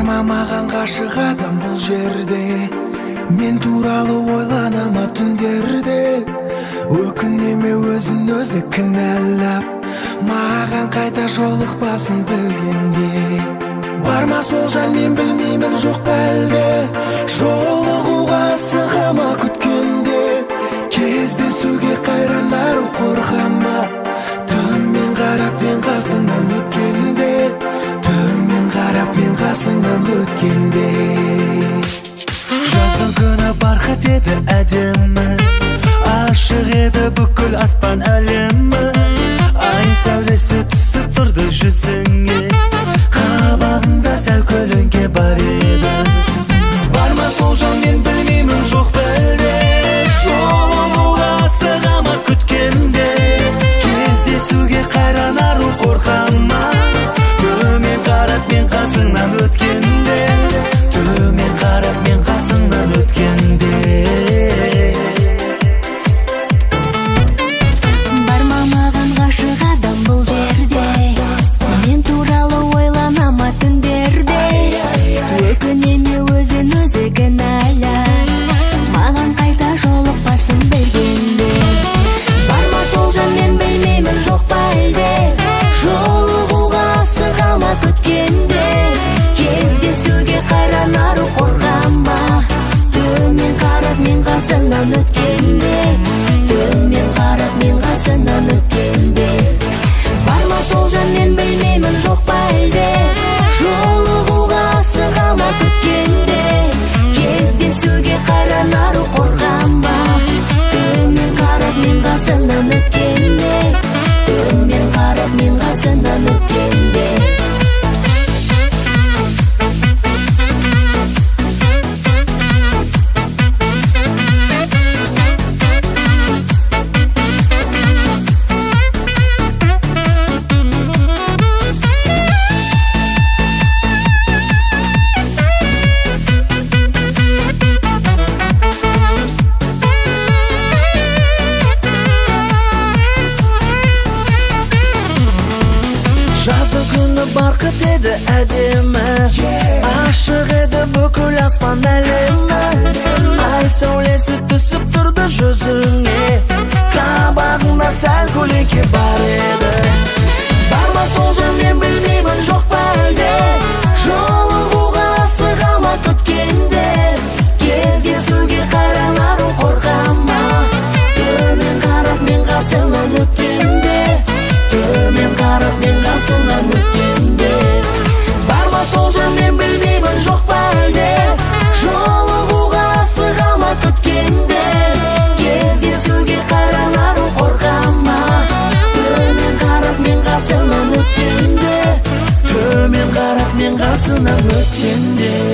Барма маған ғашық адам бұл жерде, мен туралы ойланама түндерде. Өкінеме өзін өзі кінәлап, маған қайта жолықпасын білгенде. Барма сол жан, мен білмеймін жоқ па әлде, жолығуға асығама күткенде. Кездесуге қайранар қорқама, төмен қарап мен қасыңнан өткенде, төмен қарап мен қасыңнан өткенде. Жаздың күні барқыт еді әдемі, ашық еді бүкіл аспан әлемі. Ай сәулесі түсіп тұрды жүзіңе, қабағыңда сәл көлеңке бар еді. Барма сол жан, мен білмеймін жоқ па әлде, жолығуға асығама күткенде. Кездесуге қайранар қорқама, төмен қарап мен қасыңнан өткенде, төмен қарап мен қасыңнан өткенде. Барма маған ғашық адам бұл жерде, мен туралы ойланама түндерде. Өкінеме өзін өзі кінәлап, маған қайта жолықпасын білгенде. Барма сол жан, мен білмеймін жоқ па әлде, жолығуға асығама күткенде. Кездесуге қайранар қорқама, төмен қарап мен қасыңнан өткенде, төмен қарап мен қасыңнан өткенде. Барма сол жан, мен білмеймін жоқ па әлде, жолығуға асығама күткенде. Кездесуге қайранар қорқама, төмен қарап мен қасыңнан өткенде, төмен қарап мен қасыңнан өткенде. Жаздың күні барқыт еді әдемі, ашық еді бүкіл аспан әлемі. Ай сәулесі түсіп тұрды жүзіңе, қабағыңда сәл көлеңке бар еді. Барма сол жан, мен білмеймін жоқ па әлде, жолығуға асығама күткенде. Кездесуге қайранар қорқама, төмен қарап мен қасыңнан өткенде, төмен қарап мен қасыңнан өткенде. Барма сол жан, мен білмеймін жоқ па әлде, жолығуға асығама күткенде. Кездесуге қайранар қорқама, төмен қарап мен қасыңнан өткенде, төмен қарап мен қасыңнан өткенде.